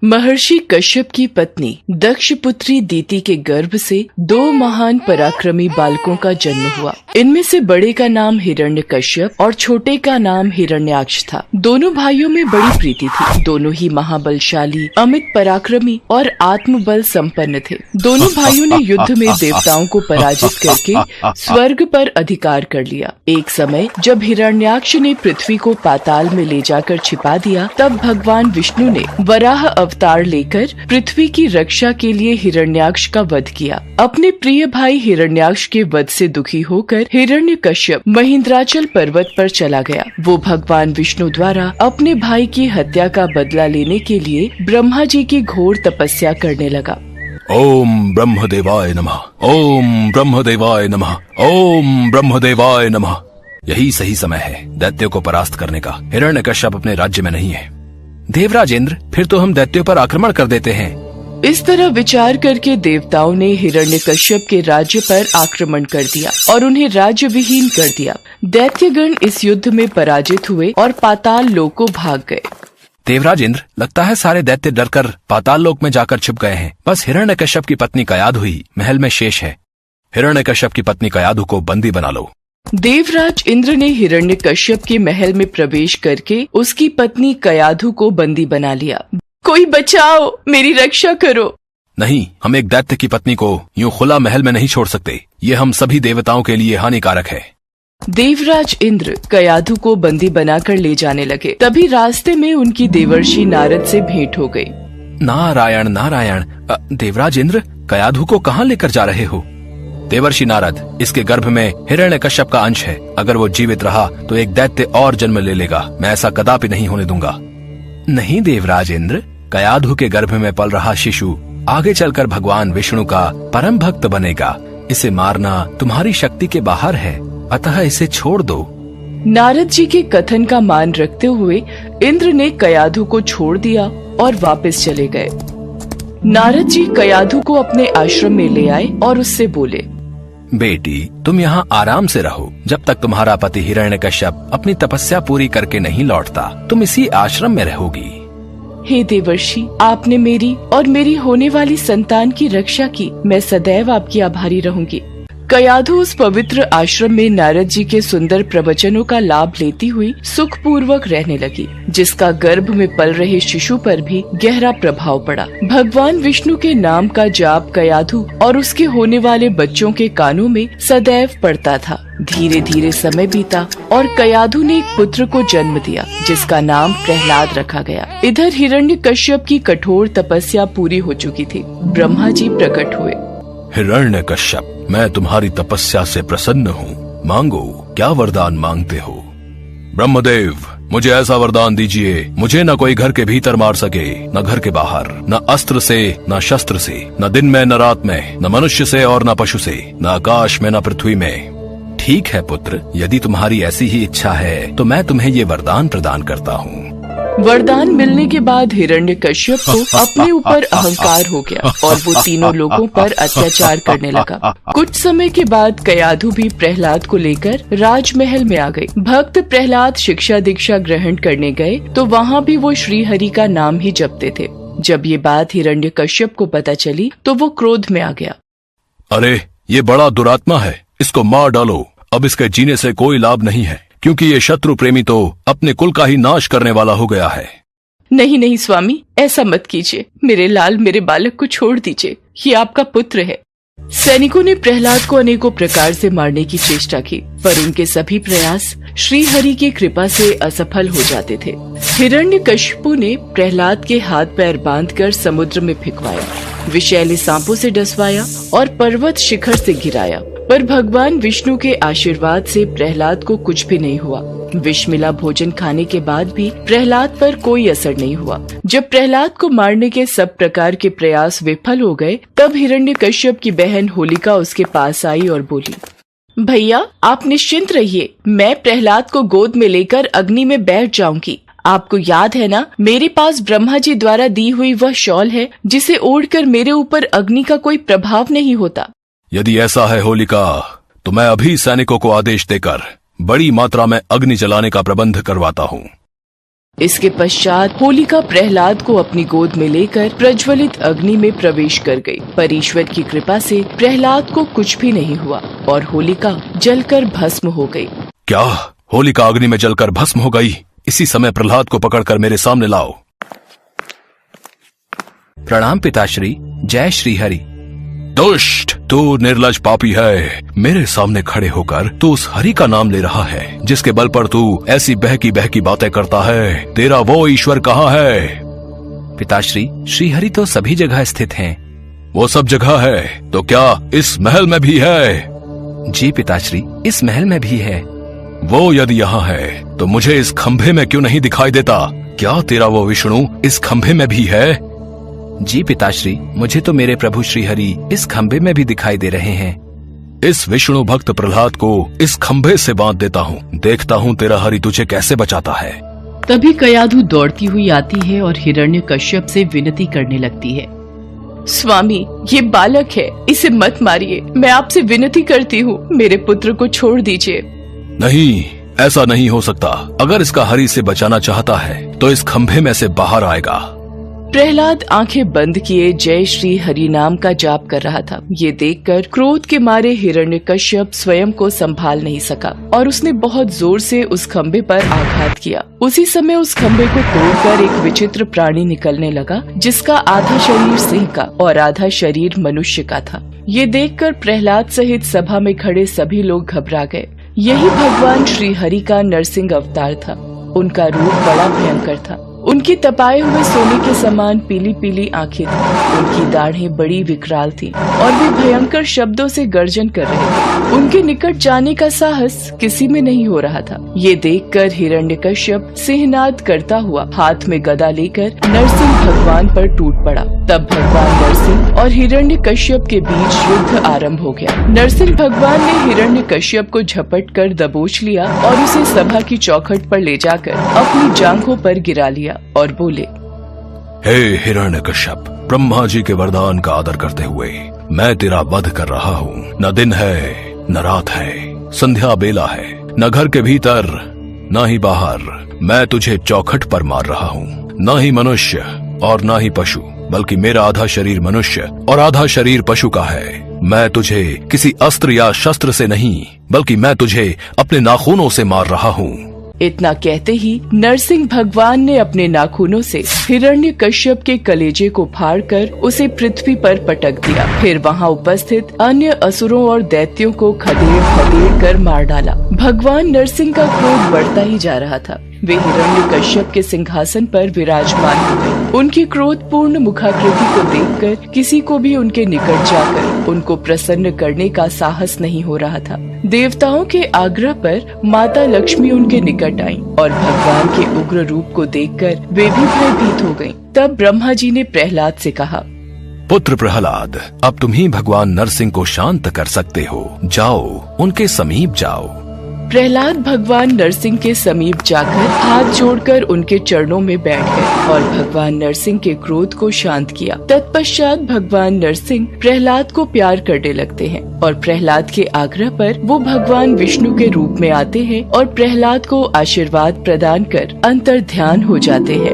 महर्षि कश्यप की पत्नी दक्ष पुत्री दीति के गर्भ से 2 महान पराक्रमी बालकों का जन्म हुआ। इनमें से बड़े का नाम हिरण्यकश्यप और छोटे का नाम हिरण्याक्ष था। दोनों भाइयों में बड़ी प्रीति थी। दोनों ही महाबलशाली, अमित पराक्रमी और आत्मबल संपन्न थे। दोनों भाइयों ने युद्ध में देवताओं को पराजित करके स्वर्ग पर अधिकार कर लिया। एक समय जब हिरण्याक्ष ने पृथ्वी को पाताल में ले जाकर छिपा दिया, तब भगवान विष्णु ने वराह अवतार लेकर पृथ्वी की रक्षा के लिए हिरण्याक्ष का वध किया। अपने प्रिय भाई हिरण्याक्ष के वध से दुखी होकर हिरण्यकश्यप महेंद्राचल पर्वत पर चला गया। वो भगवान विष्णु द्वारा अपने भाई की हत्या का बदला लेने के लिए ब्रह्मा जी की घोर तपस्या करने लगा। ओम ब्रह्मदेवाय नमः, ओम ब्रह्मदेवाय नमः, ओम ब्रह्मदेवाय नमः। यही सही समय है दैत्यों को परास्त करने का। हिरण्यकश्यप अपने राज्य में नहीं है। देवराज इंद्र, फिर तो हम दैत्यों पर आक्रमण कर देते हैं। इस तरह विचार करके देवताओं ने हिरण्यकश्यप के राज्य पर आक्रमण कर दिया और उन्हें राज्य विहीन कर दिया। दैत्यगण इस युद्ध में पराजित हुए और पाताल लोक को भाग गए। देवराज इंद्र, लगता है सारे दैत्य डरकर पाताल लोक में जाकर छिप गए हैं। बस हिरण्यकश्यप की पत्नी कयाधु ही महल में शेष है। हिरण्यकश्यप की पत्नी कयाधु को बंदी बना लो। देवराज इंद्र ने हिरण्यकश्यप के महल में प्रवेश करके उसकी पत्नी कयाधु को बंदी बना लिया। कोई बचाओ, मेरी रक्षा करो। नहीं, हम एक दैत्य की पत्नी को यूं खुला महल में नहीं छोड़ सकते। ये हम सभी देवताओं के लिए हानिकारक है। देवराज इंद्र कयाधु को बंदी बनाकर ले जाने लगे। तभी रास्ते में उनकी देवर्षि नारद से भेंट हो गई। नारायण नारायण। देवराज इंद्र, कयाधु को कहाँ लेकर जा रहे हो? देवर्षि नारद, इसके गर्भ में हिरण्यकश्यप का अंश है। अगर वो जीवित रहा तो एक दैत्य और जन्म ले लेगा। मैं ऐसा कदापि नहीं होने दूंगा। नहीं देवराज इंद्र, कयाधु के गर्भ में पल रहा शिशु आगे चलकर भगवान विष्णु का परम भक्त बनेगा। इसे मारना तुम्हारी शक्ति के बाहर है, अतः इसे छोड़ दो। नारद जी के कथन का मान रखते हुए इंद्र ने कयाधु को छोड़ दिया और वापस चले गए। नारद जी कयाधु को अपने आश्रम में ले आए और उससे बोले, बेटी, तुम यहाँ आराम से रहो जब तक तुम्हारा पति हिरण्यकश्यप अपनी तपस्या पूरी करके नहीं लौटता। तुम इसी आश्रम में रहोगी। हे देवर्षि, आपने मेरी और मेरी होने वाली संतान की रक्षा की। मैं सदैव आपकी आभारी रहूंगी। कयाधु उस पवित्र आश्रम में नारद जी के सुंदर प्रवचनों का लाभ लेती हुई सुखपूर्वक रहने लगी, जिसका गर्भ में पल रहे शिशु पर भी गहरा प्रभाव पड़ा। भगवान विष्णु के नाम का जाप कयाधु और उसके होने वाले बच्चों के कानों में सदैव पड़ता था। धीरे धीरे समय बीता और कयाधु ने एक पुत्र को जन्म दिया, जिसका नाम प्रहलाद रखा गया। इधर हिरण्यकश्यप की कठोर तपस्या पूरी हो चुकी थी। ब्रह्मा जी प्रकट हुए। हिरण्यकश्यप, मैं तुम्हारी तपस्या से प्रसन्न हूँ। मांगो, क्या वरदान मांगते हो? ब्रह्मदेव, मुझे ऐसा वरदान दीजिए, मुझे न कोई घर के भीतर मार सके, न घर के बाहर, न अस्त्र से, न शस्त्र से, न दिन में न रात में, न मनुष्य से और न पशु से, न आकाश में न पृथ्वी में। ठीक है पुत्र, यदि तुम्हारी ऐसी ही इच्छा है तो मैं तुम्हें ये वरदान प्रदान करता हूँ। वरदान मिलने के बाद हिरण्यकश्यप को अपने ऊपर अहंकार हो गया और वो तीनों लोगों पर अत्याचार करने लगा। कुछ समय के बाद कयाधु भी प्रहलाद को लेकर राजमहल में आ गई। भक्त प्रहलाद शिक्षा दीक्षा ग्रहण करने गए तो वहाँ भी वो श्री हरि का नाम ही जपते थे। जब ये बात हिरण्यकश्यप को पता चली तो वो क्रोध में आ गया। अरे, ये बड़ा दुरात्मा है, इसको मार डालो। अब इसके जीने से कोई लाभ नहीं है, क्योंकि ये शत्रु प्रेमी तो अपने कुल का ही नाश करने वाला हो गया है। नहीं नहीं स्वामी, ऐसा मत कीजिए। मेरे लाल, मेरे बालक को छोड़ दीजिए। ये आपका पुत्र है। सैनिकों ने प्रहलाद को अनेकों प्रकार से मारने की चेष्टा की, पर उनके सभी प्रयास श्री हरि की कृपा से असफल हो जाते थे। हिरण्यकश्यपु ने प्रहलाद के हाथ पैर बांधकर समुद्र में फेंकवाया, विषैले सांपों से डसवाया और पर्वत शिखर से गिराया, पर भगवान विष्णु के आशीर्वाद से प्रहलाद को कुछ भी नहीं हुआ। विष मिला भोजन खाने के बाद भी प्रहलाद पर कोई असर नहीं हुआ। जब प्रहलाद को मारने के सब प्रकार के प्रयास विफल हो गए, तब हिरण्यकश्यप की बहन होलिका उसके पास आई और बोली, भैया, आप निश्चिंत रहिए, मैं प्रहलाद को गोद में लेकर अग्नि में बैठ जाऊंगी। आपको याद है ना, मेरे पास ब्रह्मा जी द्वारा दी हुई वह शॉल है, जिसे ओढ़कर मेरे ऊपर अग्नि का कोई प्रभाव नहीं होता। यदि ऐसा है होलिका, तो मैं अभी सैनिकों को आदेश देकर बड़ी मात्रा में अग्नि जलाने का प्रबंध करवाता हूँ। इसके पश्चात होलिका प्रहलाद को अपनी गोद में लेकर प्रज्वलित अग्नि में प्रवेश कर गई, पर ईश्वर की कृपा से प्रहलाद को कुछ भी नहीं हुआ और होलिका जलकर भस्म हो गई। क्या होलिका अग्नि में जलकर भस्म हो गई? इसी समय प्रहलाद को पकड़कर मेरे सामने लाओ। प्रणाम पिताश्री, जय श्री हरि। दुष्ट, तू निर्लज पापी है। मेरे सामने खड़े होकर तू उस हरि का नाम ले रहा है जिसके बल पर तू ऐसी बहकी बहकी बातें करता है। तेरा वो ईश्वर कहाँ है? पिताश्री, श्री हरि तो सभी जगह स्थित हैं। वो सब जगह है तो क्या इस महल में भी है? जी पिताश्री, इस महल में भी है। वो यदि यहाँ है तो मुझे इस खंभे में क्यों नहीं दिखाई देता? क्या तेरा वो विष्णु इस खंभे में भी है? जी पिताश्री, मुझे तो मेरे प्रभु श्री हरि इस खंभे में भी दिखाई दे रहे हैं। इस विष्णु भक्त प्रहलाद को इस खंभे से बांध देता हूँ। देखता हूँ तेरा हरि तुझे कैसे बचाता है। तभी कयाधु दौड़ती हुई आती है और हिरण्यकश्यप से विनती करने लगती है। स्वामी, ये बालक है, इसे मत मारिए। मैं आपसे विनती करती हूँ, मेरे पुत्र को छोड़ दीजिए। नहीं, ऐसा नहीं हो सकता। अगर इसका हरि से बचाना चाहता है तो इस खंभे में से बाहर आएगा। प्रहलाद आंखें बंद किए जय श्री हरि नाम का जाप कर रहा था। ये देखकर क्रोध के मारे हिरण्यकश्यप स्वयं को संभाल नहीं सका और उसने बहुत जोर से उस खंभे पर आघात किया। उसी समय उस खंभे को तोड़कर एक विचित्र प्राणी निकलने लगा जिसका आधा शरीर सिंह का और आधा शरीर मनुष्य का था। ये देखकर प्रहलाद सहित सभा में खड़े सभी लोग घबरा गए। यही भगवान श्री हरि का नरसिंह अवतार था। उनका रूप बड़ा भयंकर था। उनकी तपाए हुए सोने के समान पीली पीली आंखें थी। उनकी दाढ़ें बड़ी विकराल थी और वे भयंकर शब्दों से गर्जन कर रहे थे। उनके निकट जाने का साहस किसी में नहीं हो रहा था। ये देखकर हिरण्यकश्यप सिंहनाद करता हुआ हाथ में गदा लेकर नरसिंह भगवान पर टूट पड़ा। तब भगवान नरसिंह और हिरण्यकश्यप के बीच युद्ध आरंभ हो गया। नरसिंह भगवान ने हिरण्यकश्यप को झपट कर दबोच लिया और उसे सभा की चौखट पर ले जाकर अपनी जांघों पर गिरा लिया और बोले, हे हिरण्यकश्यप, ब्रह्मा जी के वरदान का आदर करते हुए मैं तेरा वध कर रहा हूँ। न दिन है न रात है, संध्या बेला है, न घर के भीतर न ही बाहर। मैं तुझे चौखट पर मार रहा हूँ। न ही मनुष्य और न ही पशु, बल्कि मेरा आधा शरीर मनुष्य और आधा शरीर पशु का है। मैं तुझे किसी अस्त्र या शस्त्र से नहीं, बल्कि मैं तुझे अपने नाखूनों से मार रहा हूँ। इतना कहते ही नरसिंह भगवान ने अपने नाखूनों से हिरण्यकश्यप के कलेजे को फाड़कर उसे पृथ्वी पर पटक दिया। फिर वहां उपस्थित अन्य असुरों और दैत्यों को खदेड़ कर मार डाला। भगवान नरसिंह का क्रोध बढ़ता ही जा रहा था। वे हिरण्यकश्यप के सिंहासन पर विराजमान हो गए। उनकी क्रोधपूर्ण मुखाकृति को देखकर किसी को भी उनके निकट जाकर उनको प्रसन्न करने का साहस नहीं हो रहा था। देवताओं के आग्रह पर माता लक्ष्मी उनके निकट आईं और भगवान के उग्र रूप को देखकर वे भी भयभीत हो गईं। तब ब्रह्मा जी ने प्रहलाद से कहा, पुत्र प्रहलाद, अब तुम ही भगवान नरसिंह को शांत कर सकते हो। जाओ, उनके समीप जाओ। प्रहलाद भगवान नरसिंह के समीप जाकर हाथ जोड़कर उनके चरणों में बैठ गए और भगवान नरसिंह के क्रोध को शांत किया। तत्पश्चात भगवान नरसिंह प्रहलाद को प्यार करने लगते हैं और प्रहलाद के आग्रह पर वो भगवान विष्णु के रूप में आते हैं और प्रहलाद को आशीर्वाद प्रदान कर अंतर्ध्यान हो जाते हैं।